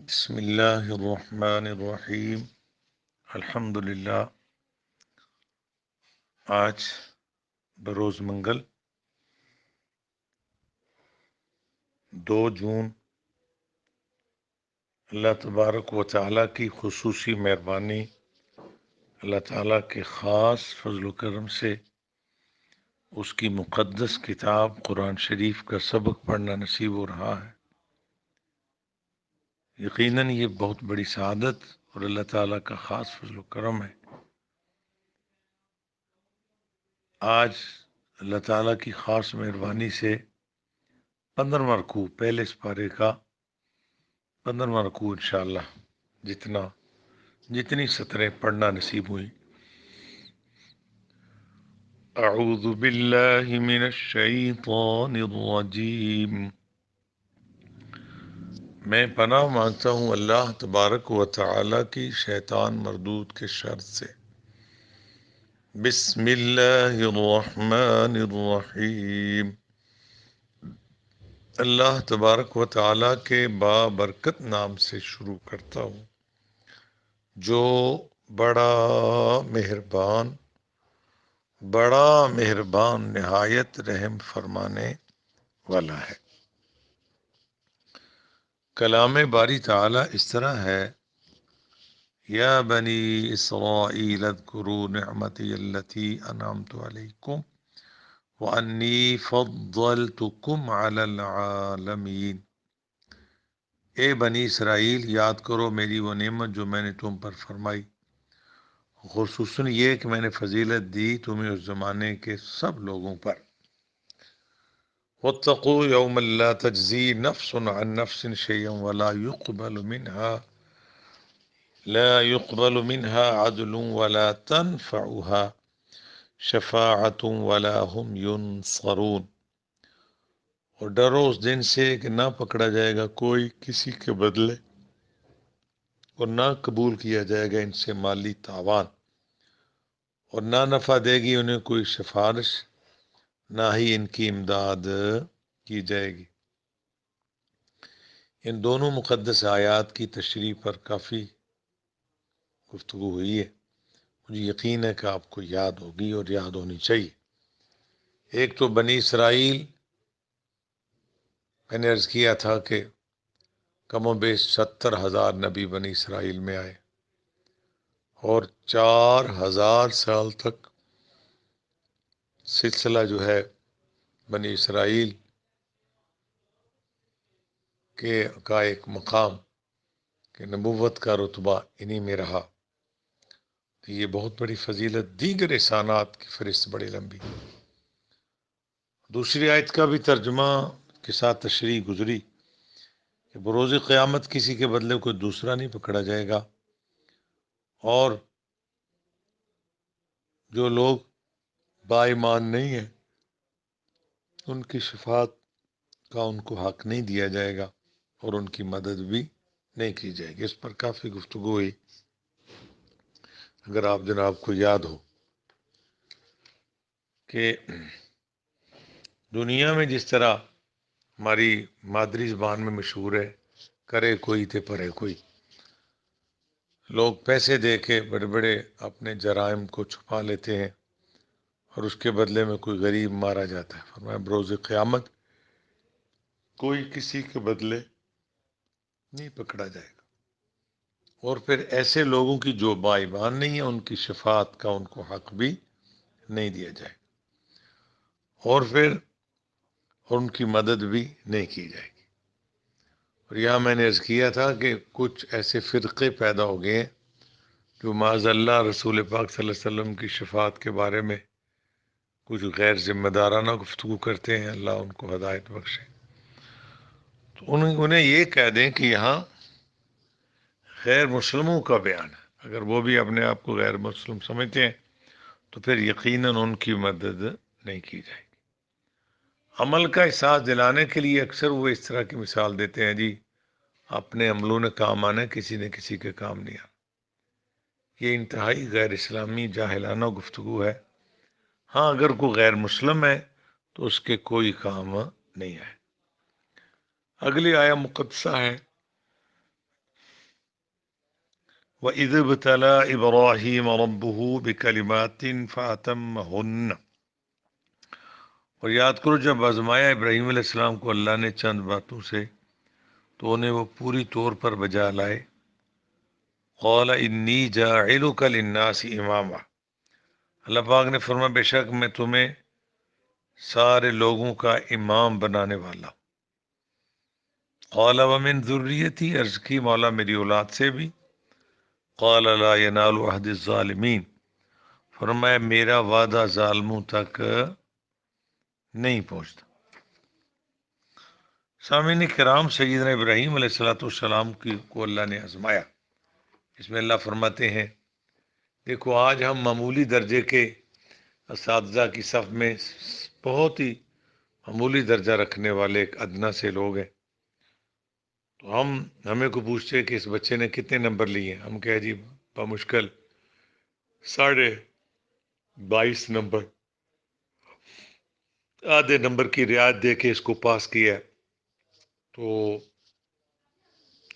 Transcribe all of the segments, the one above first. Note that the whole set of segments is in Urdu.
بسم اللہ الرحمن الرحیم الحمد للہ۔ آج بروز منگل 2 جون اللہ تبارک و تعالیٰ کی خصوصی مہربانی، اللہ تعالیٰ کے خاص فضل و کرم سے اس کی مقدس کتاب قرآن شریف کا سبق پڑھنا نصیب ہو رہا ہے۔ یقیناً یہ بہت بڑی سعادت اور اللہ تعالیٰ کا خاص فضل و کرم ہے۔ آج اللہ تعالیٰ کی خاص مہربانی سے 15واں رکوع، پہلے سپارے کا 15واں رکوع انشاءاللہ جتنی سطریں پڑھنا نصیب ہوئی۔ اعوذ باللہ من الشیطان الرجیم، میں پناہ مانگتا ہوں اللہ تبارک و تعالی کی شیطان مردود کے شر سے۔ بسم اللہ الرحمن الرحیم، اللہ تبارک و تعالی کے بابرکت نام سے شروع کرتا ہوں جو بڑا مہربان نہایت رحم فرمانے والا ہے۔ کلام باری تعالی اس طرح ہے، یا بنی اسرائیل اذکروا نعمتی التی انعمت علیکم وانی فضلتکم علی العالمین۔ اے بنی اسرائیل، یاد کرو میری وہ نعمت جو میں نے تم پر فرمائی، خصوصاً یہ کہ میں نے فضیلت دی تمہیں اس زمانے کے سب لوگوں پر۔ واتقوا یوما لا تجزی نفس عن نفس شیئا لا يقبل منها عدل ولا تنفعها شفاعة ولا هم ينصرون۔ اور ڈرو اس دن سے کہ نہ پکڑا جائے گا کوئی کسی کے بدلے اور نہ قبول کیا جائے گا ان سے مالی تاوان، اور نہ نفع دے گی انہیں کوئی سفارش، نہ ہی ان کی امداد کی جائے گی۔ ان دونوں مقدس آیات کی تشریح پر کافی گفتگو ہوئی ہے، مجھے یقین ہے کہ آپ کو یاد ہوگی اور یاد ہونی چاہیے۔ ایک تو بنی اسرائیل، میں نے عرض کیا تھا کہ کم و بیش 70,000 نبی بنی اسرائیل میں آئے اور 4,000 سال تک سلسلہ جو ہے بنی اسرائیل کا ایک مقام کہ نبوت کا رتبہ انہی میں رہا۔ تو یہ بہت بڑی فضیلت، دیگر احسانات کی فہرست بڑی لمبی۔ دوسری آیت کا بھی ترجمہ کے ساتھ تشریح گزری کہ بروز قیامت کسی کے بدلے کوئی دوسرا نہیں پکڑا جائے گا، اور جو لوگ با ایمان نہیں ہیں ان کی شفاعت کا ان کو حق نہیں دیا جائے گا اور ان کی مدد بھی نہیں کی جائے گی۔ اس پر کافی گفتگو ہوئی، اگر آپ جناب کو یاد ہو کہ دنیا میں جس طرح ہماری مادری زبان میں مشہور ہے، کرے کوئی تے پرے کوئی، لوگ پیسے دے کے بڑے بڑے اپنے جرائم کو چھپا لیتے ہیں اور اس کے بدلے میں کوئی غریب مارا جاتا ہے۔ فرمایا بروز قیامت کوئی کسی کے بدلے نہیں پکڑا جائے گا، اور پھر ایسے لوگوں کی جو با ایمان نہیں ہے ان کی شفاعت کا ان کو حق بھی نہیں دیا جائے گا، اور پھر ان کی مدد بھی نہیں کی جائے گی۔ اور یہاں میں نے عرض کیا تھا کہ کچھ ایسے فرقے پیدا ہو گئے ہیں جو معاذ اللہ رسول پاک صلی اللہ علیہ وسلم کی شفاعت کے بارے میں کچھ غیر ذمہ دارانہ گفتگو کرتے ہیں، اللہ ان کو ہدایت بخشے۔ تو انہیں یہ کہہ دیں کہ یہاں غیر مسلموں کا بیان ہے، اگر وہ بھی اپنے آپ کو غیر مسلم سمجھتے ہیں تو پھر یقیناً ان کی مدد نہیں کی جائے گی۔ عمل کا احساس دلانے کے لیے اکثر وہ اس طرح کی مثال دیتے ہیں، جی اپنے عملوں نے کام آنا، کسی نے کسی کے کام نہیں آنا۔ یہ انتہائی غیر اسلامی جاہلانہ گفتگو ہے۔ ہاں اگر کوئی غیر مسلم ہے تو اس کے کوئی کام نہیں ہے۔ اگلی آیہ مقدسہ ہے وَإِذِ ابْتَلَى إِبْرَاهِيمَ رَبُّهُ بِكَلِمَاتٍ فَأَتَمَّهُنَّ، اور یاد کرو جب آزمایا ابراہیم علیہ السلام کو اللہ نے چند باتوں سے تو انہیں وہ پوری طور پر بجا لائے. قَالَ إِنِّي جَاعِلُكَ لِلنَّاسِ إِمَامًا، اللہ پاک نے فرمایا بے شک میں تمہیں سارے لوگوں کا امام بنانے والا ہوں. قَالَ وَمِن ذُرِّيَّتِي، عرض کی مولا میری اولاد سے بھی. قَالَ لَا يَنَالُ عَهْدِ الظَّالِمِينَ، فرمایا میرا وعدہ ظالموں تک نہیں پہنچتا. سامعین کرام، سیدنا ابراہیم علیہ السلام کو اللہ نے آزمایا. اس میں اللہ فرماتے ہیں دیکھو آج ہم معمولی درجے کے اساتذہ کی صف میں بہت ہی معمولی درجہ رکھنے والے ایک ادنا سے لوگ ہیں، تو ہمیں کو پوچھتے ہیں کہ اس بچے نے کتنے نمبر لیے ہیں. ہم کہہ جی بمشکل 22.5 نمبر، آدھے نمبر کی رعایت دے کے اس کو پاس کیا ہے. تو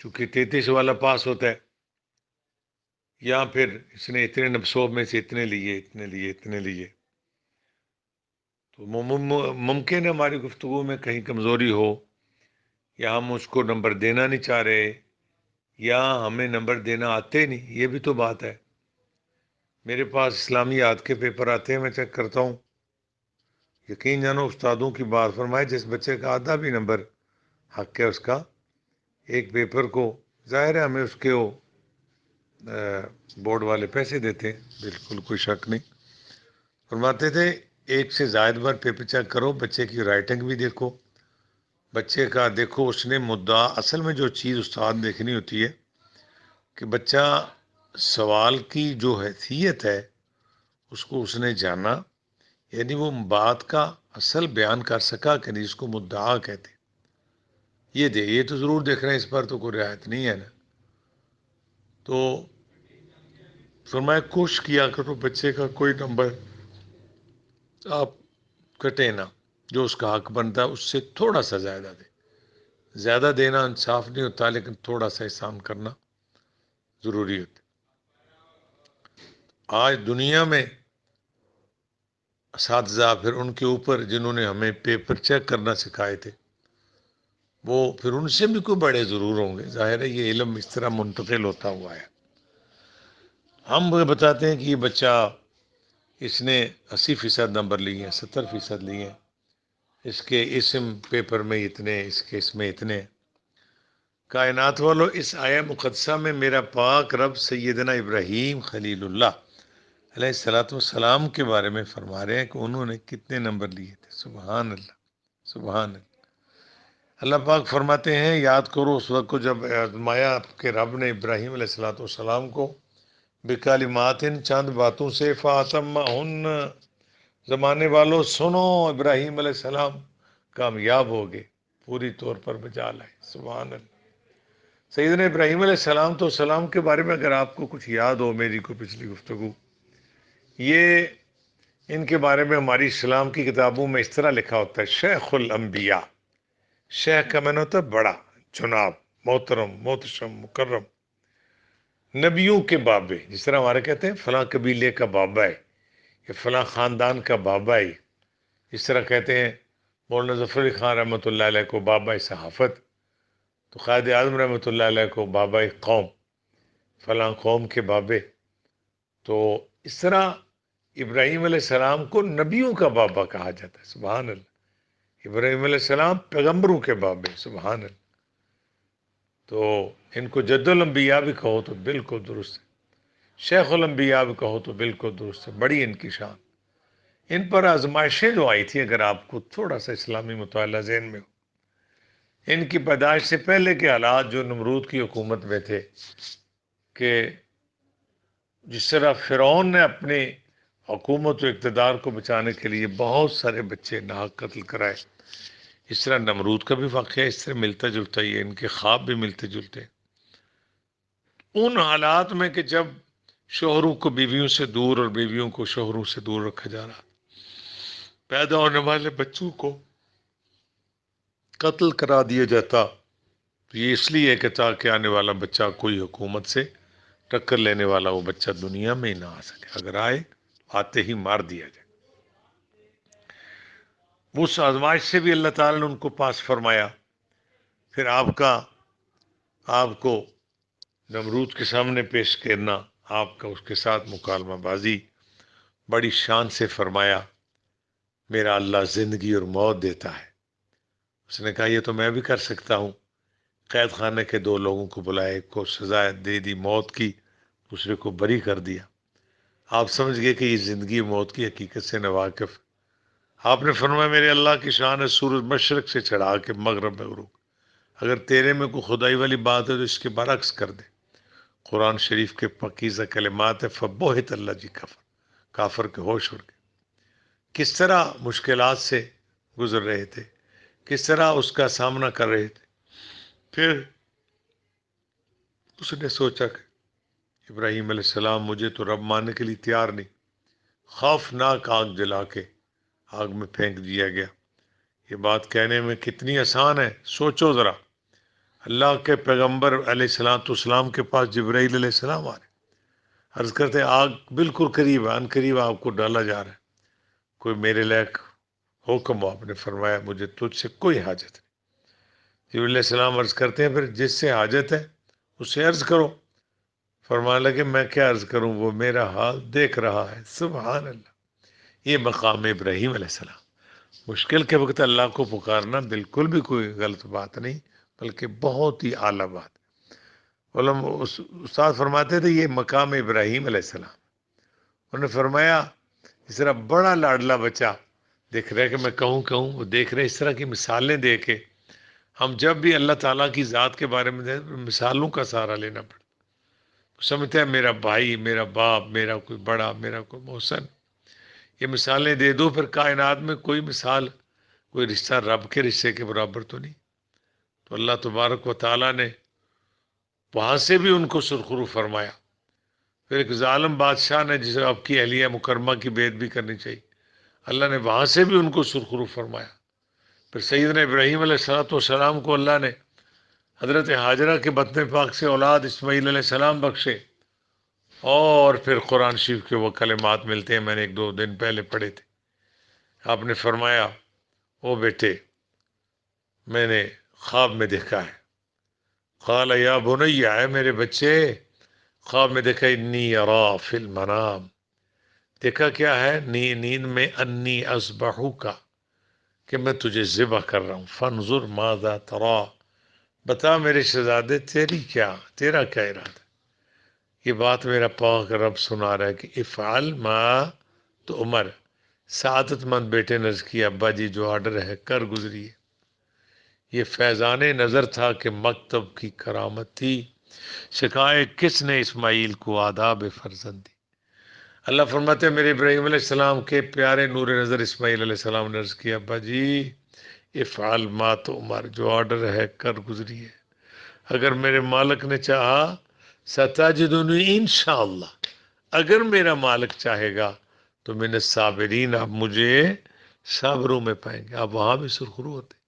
چونکہ 33 والا پاس ہوتا ہے، یا پھر اس نے اتنے 100 میں سے اتنے لیے، تو ممکن ہے ہماری گفتگو میں کہیں کمزوری ہو، یا ہم اس کو نمبر دینا نہیں چاہ رہے، یا ہمیں نمبر دینا آتے نہیں. یہ بھی تو بات ہے. میرے پاس اسلامیات کے پیپر آتے ہیں، میں چیک کرتا ہوں. یقین جانو استادوں کی بات فرمائے، جس بچے کا آدھا بھی نمبر حق ہے اس کا ایک پیپر کو، ظاہر ہے ہمیں اس کے وہ بورڈ والے پیسے دیتے ہیں، بالکل کوئی شک نہیں. فرماتے تھے ایک سے زائد بار پیپر چیک کرو، بچے کی رائٹنگ بھی دیکھو، بچے کا دیکھو اس نے مدعا. اصل میں جو چیز استاد دیکھنی ہوتی ہے کہ بچہ سوال کی جو حیثیت ہے اس کو اس نے جانا، یعنی وہ بات کا اصل بیان کر سکا کہ نہیں، اس کو مدعا کہتے. یہ تو ضرور دیکھ رہے ہیں، اس پر تو کوئی رعایت نہیں ہے نا. تو فرمایا کوشش کیا کرو بچے کا کوئی نمبر آپ کٹے نہ، جو اس کا حق بنتا ہے اس سے تھوڑا سا زیادہ دے. زیادہ دینا انصاف نہیں ہوتا، لیکن تھوڑا سا احسان کرنا ضروری ہوتا. آج دنیا میں اساتذہ پھر ان کے اوپر جنہوں نے ہمیں پیپر چیک کرنا سکھائے تھے، وہ پھر ان سے بھی کوئی بڑے ضرور ہوں گے. ظاہر ہے یہ علم اس طرح منتقل ہوتا ہوا ہے. ہم بتاتے ہیں کہ یہ بچہ اس نے 80% نمبر لیے ہیں، 70% لیے ہیں، اس کے اسم پیپر میں اتنے، اس کے اس میں اتنے. کائنات والو، اس آیہ مقدسہ میں میرا پاک رب سیدنا ابراہیم خلیل اللہ علیہ السلام کے بارے میں فرما رہے ہیں کہ انہوں نے کتنے نمبر لیے تھے. سبحان اللہ، سبحان اللہ. اللہ پاک فرماتے ہیں یاد کرو اس وقت کو جب آزمایا کہ رب نے ابراہیم علیہ السلام کو بکلمات، چند باتوں سے، فاتمہن، زمانے والوں سنو، ابراہیم علیہ السلام کامیاب ہو گئے، پوری طور پر بجا لائے. سبحان اللہ. سیدنا ابراہیم علیہ السلام کے بارے میں اگر آپ کو کچھ یاد ہو، میری کو پچھلی گفتگو، یہ ان کے بارے میں ہماری اسلام کی کتابوں میں اس طرح لکھا ہوتا ہے شیخ الانبیاء. شیخ کا معنی ہوتا ہے بڑا، جناب، محترم، محتشم، مکرم، نبیوں کے بابے. جس طرح ہمارے کہتے ہیں فلاں قبیلے کا بابا ہے، یا فلاں خاندان کا بابا ہے. اس طرح کہتے ہیں مولانا ظفر علی خان رحمۃ اللہ علیہ کو بابا صحافت، تو قائد اعظم رحمۃ اللہ علیہ کو بابا قوم، فلاں قوم کے بابے. تو اس طرح ابراہیم علیہ السلام کو نبیوں کا بابا کہا جاتا ہے. سبحان اللہ. ابراہیم علیہ السلام پیغمبروں کے بابے. سبحان اللہ. تو ان کو جد الانبیاء بھی کہو تو بالکل درست ہے، شیخ الانبیاء بھی کہو تو بالکل درست ہے. بڑی ان کی شان. ان پر آزمائشیں جو آئی تھی، اگر آپ کو تھوڑا سا اسلامی مطالعہ ذہن میں ہو، ان کی پیدائش سے پہلے کے حالات جو نمرود کی حکومت میں تھے، کہ جس طرح فرعون نے اپنی حکومت و اقتدار کو بچانے کے لیے بہت سارے بچے ناحق قتل کرائے، اس طرح نمرود کا بھی واقعہ اس طرح ملتا جلتا ہی ہے. ان کے خواب بھی ملتے جلتے ہیں. ان حالات میں کہ جب شوہروں کو بیویوں سے دور اور بیویوں کو شوہروں سے دور رکھا جا رہا، پیدا ہونے والے بچوں کو قتل کرا دیا جاتا، تو یہ اس لیے کہ تاکہ آنے والا بچہ کوئی حکومت سے ٹکر لینے والا وہ بچہ دنیا میں ہی نہ آ سکے، اگر آئے آتے ہی مار دیا جائے۔ اس آزمائش سے بھی اللہ تعالیٰ نے ان کو پاس فرمایا۔ پھر آپ کو نمرود کے سامنے پیش کرنا، آپ کا اس کے ساتھ مکالمہ بازی بڑی شان سے فرمایا، میرا اللہ زندگی اور موت دیتا ہے۔ اس نے کہا یہ تو میں بھی کر سکتا ہوں۔ قید خانے کے دو لوگوں کو بلایا، ایک کو سزا دے دی موت کی، دوسرے کو بری کر دیا۔ آپ سمجھ گئے کہ یہ زندگی موت کی حقیقت سے ناواقف۔ آپ نے فرمایا میرے اللہ کی شان ہے سورج مشرق سے چڑھا کے مغرب میں غروب، اگر تیرے میں کوئی خدائی والی بات ہے تو اس کے برعکس کر دے۔ قرآن شریف کے پاکیزہ کلمات ہے، فبہت اللہ جی کافر کے ہوش اڑ گئے۔ کس طرح مشکلات سے گزر رہے تھے، کس طرح اس کا سامنا کر رہے تھے۔ پھر اس نے سوچا کہ ابراہیم علیہ السلام مجھے تو رب ماننے کے لیے تیار نہیں، خوفناک آگ جلا کے آگ میں پھینک دیا گیا۔ یہ بات کہنے میں کتنی آسان ہے، سوچو ذرا۔ اللہ کے پیغمبر علیہ السلام کے پاس جبرائیل علیہ السلام آ رہے، عرض کرتے آگ بالکل قریب ہے، ان قریب آپ کو ڈالا جا رہا ہے، کوئی میرے لائق حکم ہو۔ آپ نے فرمایا مجھے تجھ سے کوئی حاجت نہیں۔ جبرائیل علیہ السلام عرض کرتے ہیں پھر جس سے حاجت ہے اس سے عرض کرو۔ فرمانے لگے میں کیا عرض کروں، وہ میرا حال دیکھ رہا ہے۔ سبحان اللہ، یہ مقام ابراہیم علیہ السلام۔ مشکل کے وقت اللہ کو پکارنا بالکل بھی کوئی غلط بات نہیں، بلکہ بہت ہی اعلیٰ بات۔ استاد فرماتے تھے یہ مقام ابراہیم علیہ السلام۔ انہوں نے فرمایا اس طرح بڑا لاڈلا بچہ دیکھ رہے کہ میں کہوں وہ دیکھ رہے، اس طرح کی مثالیں دے کے ہم جب بھی اللہ تعالیٰ کی ذات کے بارے میں مثالوں کا سہارا لینا پڑتا، سمجھتے ہیں میرا بھائی، میرا باپ، میرا کوئی بڑا، میرا کوئی محسن، یہ مثالیں دے دو، پھر کائنات میں کوئی مثال، کوئی رشتہ رب کے رشتے کے برابر تو نہیں۔ تو اللہ تبارک و تعالیٰ نے وہاں سے بھی ان کو سرخرو فرمایا۔ پھر ایک ظالم بادشاہ نے جسے آپ کی اہلیہ مکرمہ کی بیعت بھی کرنی چاہیے، اللہ نے وہاں سے بھی ان کو سرخرو فرمایا۔ پھر سیدنا ابراہیم علیہ السلام کو اللہ نے حضرت ہاجرہ کے بطن پاک سے اولاد اسماعیل علیہ السلام بخشے، اور پھر قرآن شریف کے وہ کلمات ملتے ہیں، میں نے 1-2 دن پہلے پڑھے تھے۔ آپ نے فرمایا او بیٹے میں نے خواب میں دیکھا ہے، قال یا بنی، اے میرے بچے، خواب میں دیکھا انی ارا فی المنام، دیکھا کیا ہے نیند میں، انی اذبحک، کہ میں تجھے ذبح کر رہا ہوں، فانظر ماذا ترا، بتا میرے شہزادے تیرا کیا ارادہ۔ یہ بات میرا پاک رب سنا رہا ہے کہ افعل ما تو عمر، سعادت مند بیٹے نے عرض کیا ابا جی جو آرڈر ہے کر گزریے۔ یہ فیضان نظر تھا کہ مکتب کی کرامت تھی، سکھائے کس نے اسماعیل کو آداب فرزندی۔ اللہ فرماتے ہیں میرے ابراہیم علیہ السلام کے پیارے نور نظر اسماعیل علیہ السلام نے عرض کیا ابا جی افعل ما تو عمر، جو آرڈر ہے کر گزریے، اگر میرے مالک نے چاہا ستجدنی انشاءاللہ، اگر میرا مالک چاہے گا تو من الصابرین، آپ مجھے صابروں میں پائیں گے۔ آپ وہاں بھی سرخرو ہوتے۔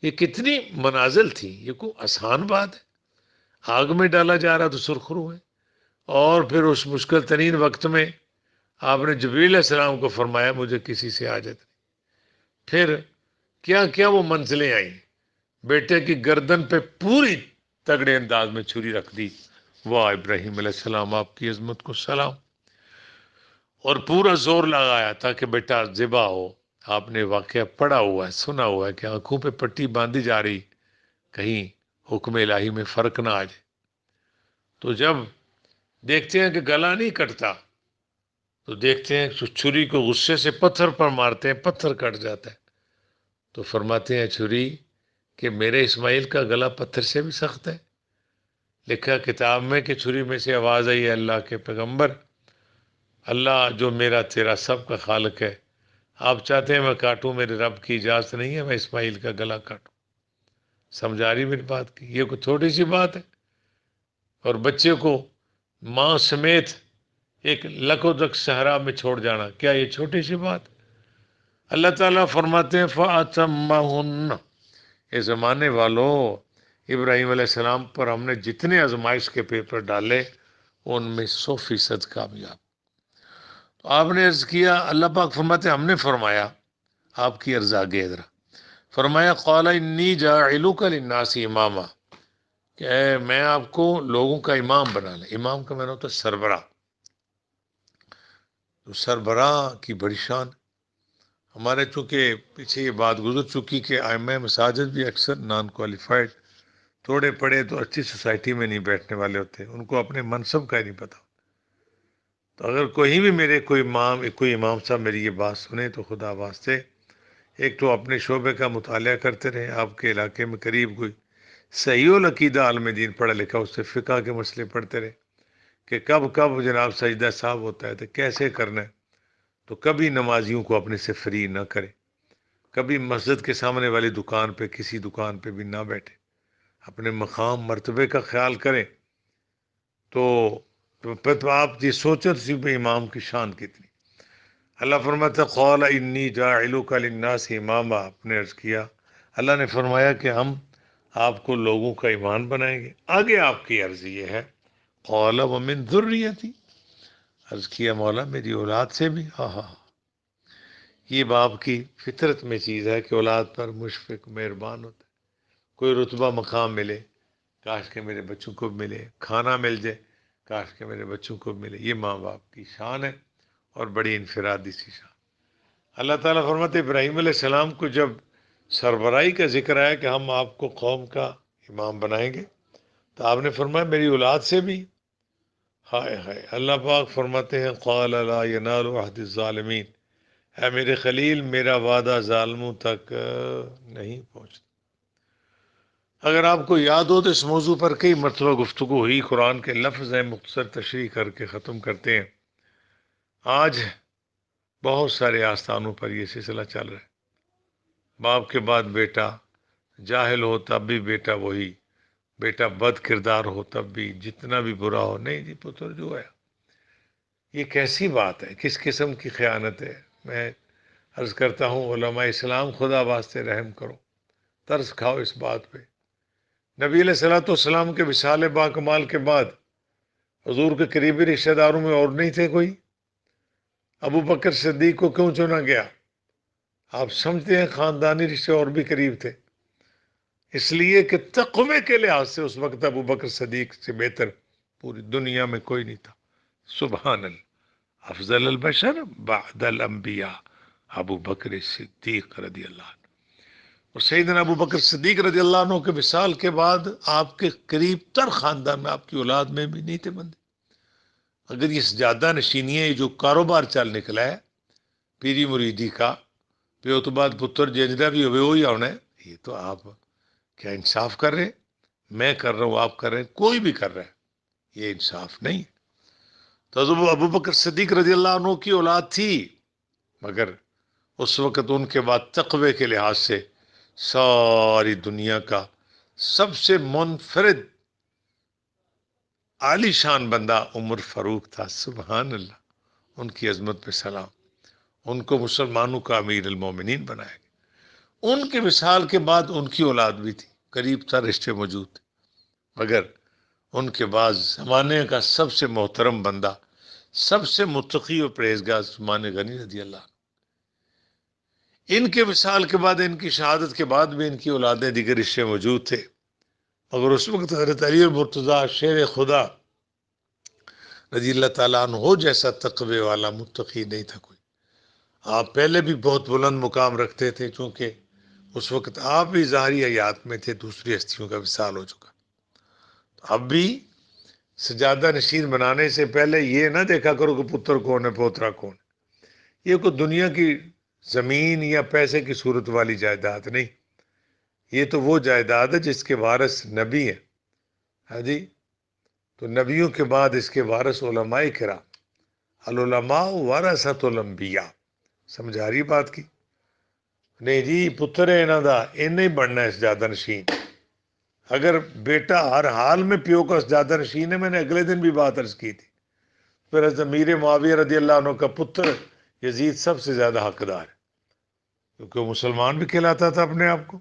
یہ کتنی منازل تھی، یہ کوئی آسان بات ہے؟ آگ میں ڈالا جا رہا تو سرخرو ہے، اور پھر اس مشکل ترین وقت میں آپ نے جبریل علیہ السلام کو فرمایا مجھے کسی سے حاجت نہیں۔ پھر کیا کیا وہ منزلیں آئیں، بیٹے کی گردن پہ پوری تگڑے انداز میں چھری رکھ دی، واہ ابراہیم علیہ السلام آپ کی عظمت کو سلام، اور پورا زور لگایا تاکہ بیٹا ذبح ہو۔ آپ نے واقعہ پڑھا ہوا ہے، سنا ہوا ہے کہ آنکھوں پہ پٹی باندھی جا رہی، کہیں حکم الہی میں فرق نہ آ جائے۔ تو جب دیکھتے ہیں کہ گلا نہیں کٹتا تو دیکھتے ہیں چھری کو غصے سے پتھر پر مارتے ہیں، پتھر کٹ جاتا ہے، تو فرماتے ہیں چھری کہ میرے اسماعیل کا گلا پتھر سے بھی سخت ہے۔ لکھا کتاب میں کہ چھری میں سے آواز آئی ہے اللہ کے پیغمبر، اللہ جو میرا تیرا سب کا خالق ہے، آپ چاہتے ہیں میں کاٹوں، میرے رب کی اجازت نہیں ہے میں اسماعیل کا گلا کاٹوں۔ سمجھا رہی میری بات کی؟ یہ کوئی چھوٹی سی بات ہے؟ اور بچے کو ماں سمیت ایک لکودک صحرا میں چھوڑ جانا، کیا یہ چھوٹی سی بات؟ اللہ تعالیٰ فرماتے ہیں فَأَتَمَّهُنَّ، اے زمانے والوں، ابراہیم علیہ السلام پر ہم نے جتنے آزمائش کے پیپر ڈالے ان میں 100% کامیاب۔ تو آپ نے عرض کیا، اللہ پاک فرماتے ہم نے فرمایا، آپ کی عرض آگے ذرا، فرمایا قال انی جاعلک للناس اماما، کہ میں آپ کو لوگوں کا امام بنا لیں۔ امام کا معنی ہوتا ہے سربراہ، تو سربراہ کی بڑی شان۔ ہمارے چونکہ پیچھے یہ بات گزر چکی کہ ائمہ مساجد بھی اکثر نان کوالیفائڈ، تھوڑے پڑھے تو اچھی سوسائٹی میں نہیں بیٹھنے والے ہوتے، ان کو اپنے منصب کا ہی نہیں پتا۔ تو اگر کوئی بھی میرے کوئی امام صاحب میری یہ بات سنے تو خدا واسطے ایک تو اپنے شعبے کا مطالعہ کرتے رہیں، آپ کے علاقے میں قریب کوئی صحیح العقیدہ عالم دین پڑھا لکھا، اس سے فقہ کے مسئلے پڑھتے رہے کہ کب جناب سجدہ صاحب ہوتا ہے تو کیسے کرنا ہے، تو کبھی نمازیوں کو اپنے سے فری نہ کرے، کبھی مسجد کے سامنے والی دکان پہ کسی دکان پہ بھی نہ بیٹھے، اپنے مقام مرتبے کا خیال کریں۔ تو پھر تو آپ یہ سوچیں تو اسی پہ امام کی شان کتنی۔ اللہ فرماتا ہے قال انی جاعلک للناس اماما، آپ نے عرض کیا، اللہ نے فرمایا کہ ہم آپ کو لوگوں کا ایمان بنائیں گے۔ آگے آپ کی عرض یہ ہے قال ومن ذریتی، عرض کیا مولا میری اولاد سے بھی۔ یہ باپ کی فطرت میں چیز ہے کہ اولاد پر مشفق مہربان ہوتا ہے۔ کوئی رتبہ مقام ملے، کاش کہ میرے بچوں کو ملے، کھانا مل جائے، کاش کہ میرے بچوں کو ملے، یہ ماں باپ کی شان ہے اور بڑی انفرادی سی شان۔ اللہ تعالیٰ فرماتے ابراہیم علیہ السلام کو جب سربراہی کا ذکر آیا کہ ہم آپ کو قوم کا امام بنائیں گے، تو آپ نے فرمایا میری اولاد سے بھی۔ ہائے ہائے، اللہ پاک فرماتے ہیں قال لا ینال عہد الظالمین، اے میرے خلیل میرا وعدہ ظالموں تک نہیں پہنچتا۔ اگر آپ کو یاد ہو تو اس موضوع پر کئی مرتبہ گفتگو ہوئی، قرآن کے لفظ ہیں، مختصر تشریح کر کے ختم کرتے ہیں۔ آج بہت سارے آستانوں پر یہ سلسلہ چل رہا ہے، باپ کے بعد بیٹا، جاہل ہو تب بھی بیٹا وہی، بیٹا بد کردار ہو تب بھی، جتنا بھی برا ہو نہیں جی پتر جو ہے۔ یہ کیسی بات ہے، کس قسم کی خیانت ہے؟ میں عرض کرتا ہوں علماء اسلام خدا واسطے رحم کرو، ترس کھاؤ اس بات پہ۔ نبی علیہ الصلوۃ والسلام کے وصال با کمال کے بعد حضور کے قریبی رشتہ داروں میں اور نہیں تھے کوئی؟ ابو بکر صدیق کو کیوں چنا گیا؟ آپ سمجھتے ہیں خاندانی رشتے اور بھی قریب تھے، اس لیے کہ تقوی کے لحاظ سے اس وقت ابو بکر صدیق سے بہتر پوری دنیا میں کوئی نہیں تھا۔ سبحان اللہ، افضل البشر بعد الانبیاء ابو بکر صدیق رضی اللہ عنہ۔ اور سیدنا ابو بکر صدیق رضی اللہ عنہ کے وصال کے بعد آپ کے قریب تر خاندان میں، آپ کی اولاد میں بھی نہیں تھے بندے۔ اگر یہ سجادہ نشینی ہے، یہ جو کاروبار چل نکلا ہے پیری مریدی کا، پھر اس بعد پتر جنجرا بھی ہوئے وہی آنا ہے، یہ تو آپ کیا انصاف کر رہے؟ میں کر رہا ہوں، آپ کر رہے ہیں، کوئی بھی کر رہا ہے، یہ انصاف نہیں۔ تو ابو بکر صدیق رضی اللہ عنہ کی اولاد تھی، مگر اس وقت ان کے بعد تقوی کے لحاظ سے ساری دنیا کا سب سے منفرد عالی شان بندہ عمر فاروق تھا۔ سبحان اللہ، ان کی عظمت پہ سلام۔ ان کو مسلمانوں کا امیر المومنین بنایا گیا۔ ان کے وصال کے بعد ان کی اولاد بھی تھی، قریب تر رشتے موجود تھے، مگر ان کے بعد زمانے کا سب سے محترم بندہ، سب سے متقی و پرہیزگار عثمان غنی رضی اللہ عنہ، ان کے وصال کے بعد، ان کی شہادت کے بعد بھی ان کی اولادیں دیگر رشتے موجود تھے، مگر اس وقت حضرت علی المرتضیٰ شیر خدا رضی اللہ تعالیٰ عنہ جیسا تقوی والا متقی نہیں تھا کوئی۔ آپ پہلے بھی بہت بلند مقام رکھتے تھے، چونکہ اس وقت آپ بھی ظاہری حیات میں تھے، دوسری ہستیوں کا وصال ہو چکا۔ تو اب بھی سجادہ نشین بنانے سے پہلے یہ نہ دیکھا کرو کہ پتر کون ہے پوترا کون ہے، یہ کوئی دنیا کی زمین یا پیسے کی صورت والی جائیداد نہیں، یہ تو وہ جائیداد ہے جس کے وارث نبی ہیں۔ ہاں جی، تو نبیوں کے بعد اس کے وارث علماء کرام، العلماء ورثۃ الانبیاء، سمجھا رہی بات کی؟ نہیں جی پتر ہے انہاں دا، انہیں ہی بننا ہے سجادہ نشین۔ اگر بیٹا ہر حال میں پیو کا سجادہ نشین ہے، میں نے اگلے دن بھی بات عرض کی تھی، پھر امیر معاویہ رضی اللہ عنہ کا پتر یزید سب سے زیادہ حقدار ہے، کیونکہ وہ مسلمان بھی کہلاتا تھا اپنے آپ کو۔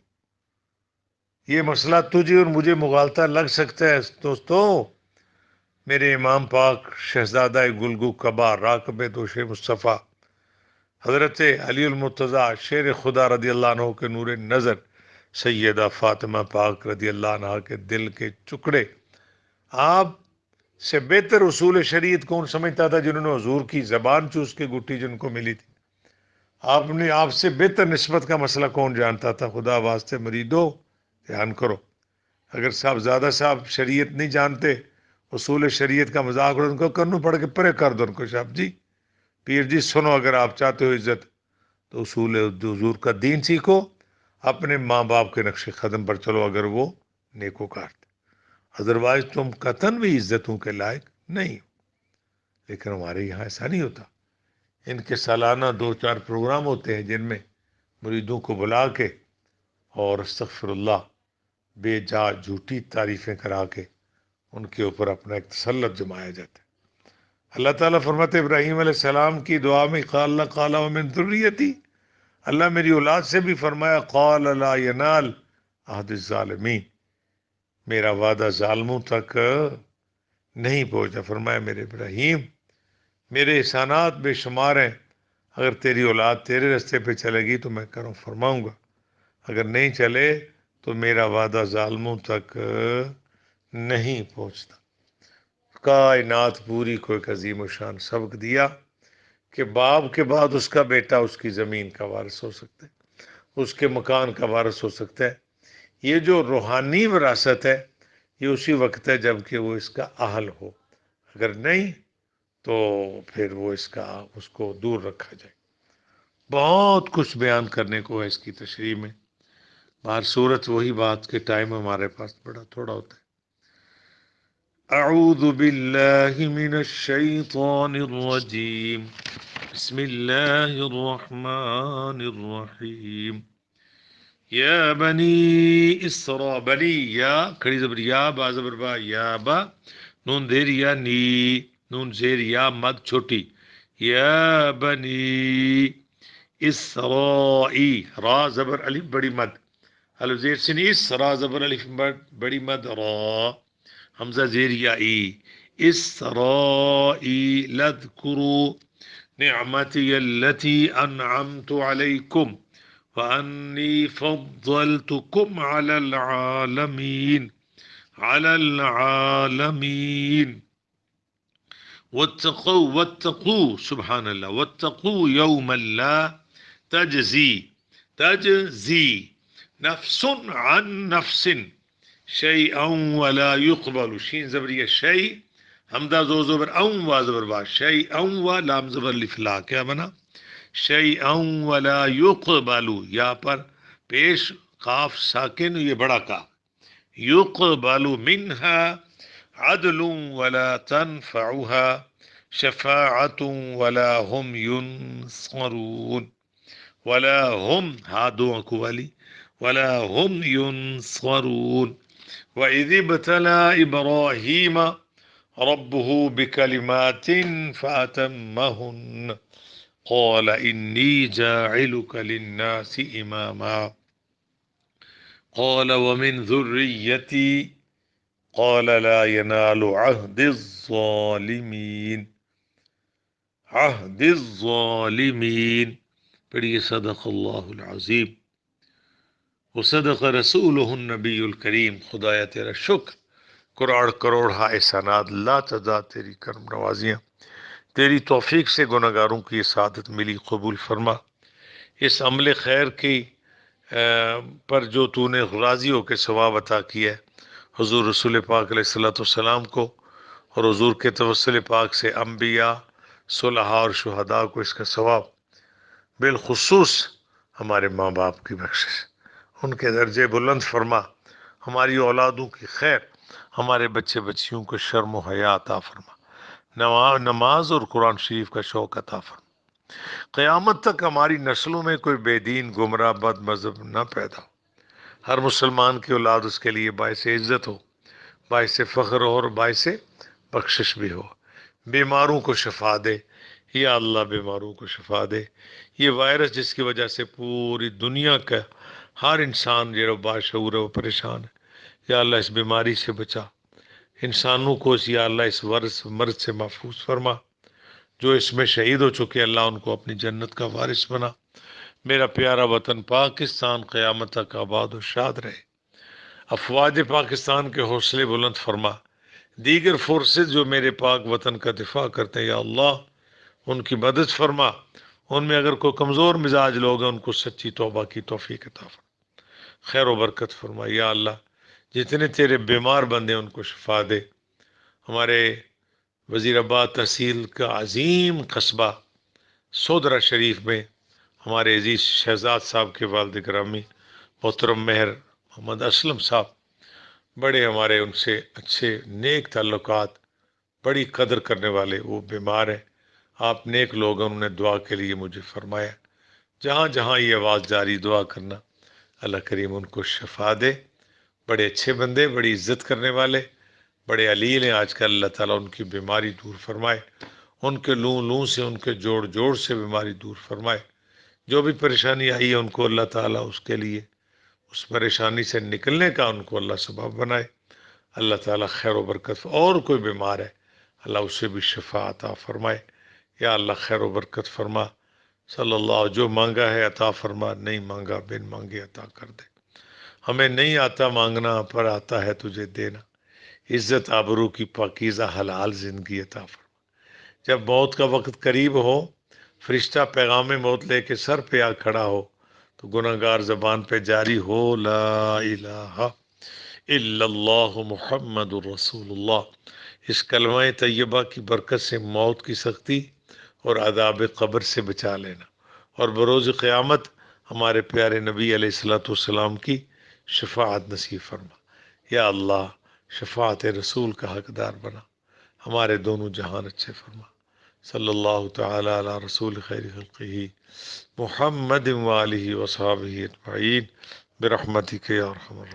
یہ مسئلہ تجھے اور مجھے مغالطہ لگ سکتا ہے دوستو، میرے امام پاک شہزادہ گلگو کبا راکب دوش مصطفیٰ حضرت علی المرتضیٰ شیر خدا رضی اللہ عنہ کے نور نظر سیدہ فاطمہ پاک رضی اللہ عنہ کے دل کے ٹکڑے، آپ سے بہتر اصول شریعت کون سمجھتا تھا؟ جنہوں نے حضور کی زبان چوس کے گٹی جن کو ملی تھی. آپ سے بہتر نسبت کا مسئلہ کون جانتا تھا؟ خدا واسطے مریدو دھیان کرو. اگر صاحب شریعت نہیں جانتے، اصول شریعت کا مذاق ان کو کرنو پڑ کے پرے کر دو ان کو. صاحب جی، پیر جی سنو، اگر آپ چاہتے ہو عزت تو اصول حضور کا دین سیکھو، اپنے ماں باپ کے نقش قدم پر چلو اگر وہ نیکوکار تھے. ادروائز تم قطن بھی عزتوں کے لائق نہیں ہو. لیکن ہمارے یہاں ایسا نہیں ہوتا. ان کے سالانہ 2-4 پروگرام ہوتے ہیں جن میں مریدوں کو بلا کے اور استغفر اللہ بے جا جھوٹی تعریفیں کرا کے ان کے اوپر اپنا ایک تسلط جمایا جاتا ہے. اللہ تعالیٰ فرماتے ابراہیم علیہ السلام کی دعا میں قال ومن ذریتی، اللہ میری اولاد سے بھی فرمایا قال لا ینال عہد الظالمین، میرا وعدہ ظالموں تک نہیں پہنچا. فرمایا میرے ابراہیم، میرے احسانات بے شمار ہیں، اگر تیری اولاد تیرے رستے پہ چلے گی تو میں کرم فرماؤں گا، اگر نہیں چلے تو میرا وعدہ ظالموں تک نہیں پہنچتا. کائنات پوری کو ایک عظیم و شان سبق دیا کہ باپ کے بعد اس کا بیٹا اس کی زمین کا وارث ہو سکتا ہے، اس کے مکان کا وارث ہو سکتا ہے. یہ جو روحانی وراثت ہے یہ اسی وقت ہے جب کہ وہ اس کا اہل ہو، اگر نہیں تو پھر وہ اس کو دور رکھا جائے. بہت کچھ بیان کرنے کو ہے اس کی تشریح میں. باہر صورت وہی بات کے ٹائم ہمارے پاس بڑا تھوڑا ہوتا ہے. اعوذ باللہ من الشیطان الرجیم، بسم اللہ الرحمن الرحیم. یا بنی بنی یا کھڑی زبر یا با زبر با یا با نون دیر یا نی نون زیر یا مد چھوٹی. یا بنی اسرائی را زبر الف بڑی مد، الف زیر سن اس را زبر الف بڑی مد را حمزہ زیر یا ای. اسرائی لذکروا نعمتی التي انعمت علیکم وأني فضلتكم على العالمين واتقوا سبحان الله واتقوا يوما لا تجزي نفس عن نفس شيئا ولا يقبل. شين زبر شيء حمزہ زو زبر وا زبر با شيئا و لام زبر لفلا کیا بنا شیئا ولا یقبل، یا پر پیش قاف ساکن یہ بڑا کاف. یقبل منها عدل ولا تنفعها شفاعة ولا هم ينصرون ولا هم هادو کو والی ولا هم ينصرون. وإذ ابتلى إبراهيم ربه بكلمات فأتمهن قال إني جاعلك للناس إماما قال ومن ذريتي قال لا ينال عهد الظالمين. پڑھیے صدق اللہ العظیم وصدق رسولہ النبی الکریم. خدایا تیرا شکر، کروڑ احسانات، لا تعداد تیری کرم نوازیاں، تیری توفیق سے گناہگاروں کی یہ سعادت ملی، قبول فرما. اس عمل خیر کی پر جو تو نے راضی ہو کے ثواب عطا کیا ہے حضور رسول پاک علیہ الصلوۃ والسلام کو، اور حضور کے توسل پاک سے انبیاء، صلحاء اور شہداء کو اس کا ثواب، بالخصوص ہمارے ماں باپ کی بخشش، ان کے درجے بلند فرما. ہماری اولادوں کی خیر، ہمارے بچے بچیوں کو شرم و حیا عطا فرما. نماز اور قرآن شریف کا شوق عطا فرما. قیامت تک ہماری نسلوں میں کوئی بے دین، گمراہ، بد مذہب نہ پیدا ہو. ہر مسلمان کی اولاد اس کے لیے باعث عزت ہو، باعث فخر ہو اور باعث بخشش بھی ہو. بیماروں کو شفا دے یا اللہ، بیماروں کو شفا دے. یہ وائرس جس کی وجہ سے پوری دنیا کا ہر انسان جو باشعور ہے وہ پریشان ہے، یا اللہ اس بیماری سے بچا. انسانوں کو یا اللہ اس مرض سے محفوظ فرما، جو اس میں شہید ہو چکے اللہ ان کو اپنی جنت کا وارث بنا۔ میرا پیارا وطن پاکستان قیامت تک آباد و شاد رہے۔ افواج پاکستان کے حوصلے بلند فرما، دیگر فورسز جو میرے پاک وطن کا دفاع کرتے ہیں یا اللہ ان کی مدد فرما، ان میں اگر کوئی کمزور مزاج لوگ ہیں ان کو سچی توبہ کی توفیق عطا فرما، خیر و برکت فرما یا اللہ۔ جتنے تیرے بیمار بندے ان کو شفا دے۔ ہمارے وزیر آباد تحصیل کا عظیم قصبہ سودرا شریف میں ہمارے عزیز شہزاد صاحب کے والد گرامی محترم مہر محمد اسلم صاحب، بڑے ہمارے ان سے اچھے نیک تعلقات، بڑی قدر کرنے والے، وہ بیمار ہیں۔ آپ نیک لوگ ہیں، انہوں نے دعا کے لیے مجھے فرمایا جہاں جہاں یہ آواز جاری دعا کرنا، اللہ کریم ان کو شفا دے۔ بڑے اچھے بندے، بڑی عزت کرنے والے، بڑے علیل ہیں آج کل، اللہ تعالیٰ ان کی بیماری دور فرمائے، ان کے لوں سے، ان کے جوڑ سے بیماری دور فرمائے۔ جو بھی پریشانی آئی ہے ان کو اللہ تعالیٰ اس کے لیے، اس پریشانی سے نکلنے کا ان کو اللہ سبب بنائے۔ اللہ تعالیٰ خیر و برکت، اور کوئی بیمار ہے اللہ اسے بھی شفا عطا فرمائے یا اللہ، خیر و برکت فرما۔ صلی اللہ، جو مانگا ہے عطا فرما، نہیں مانگا بن مانگے عطا کر دے۔ ہمیں نہیں آتا مانگنا، پر آتا ہے تجھے دینا۔ عزت آبرو کی پاکیزہ حلال زندگی عطا فرما۔ جب موت کا وقت قریب ہو، فرشتہ پیغام موت لے کے سر پہ آ کھڑا ہو، تو گناہگار زبان پہ جاری ہو لا الہ الا اللہ محمد الرسول اللہ۔ اس کلمہ طیبہ کی برکت سے موت کی سختی اور عذاب قبر سے بچا لینا، اور بروز قیامت ہمارے پیارے نبی علیہ الصلوۃ والسلام کی شفاعت نصیب فرما یا اللہ۔ شفاعت رسول کا حقدار بنا، ہمارے دونوں جہان اچھے فرما۔ صلی اللہ تعالی علی رسول خیر خلقہ محمد وآلہ وصحبہ اجمعین برحمتک یا ارحم الراحمین۔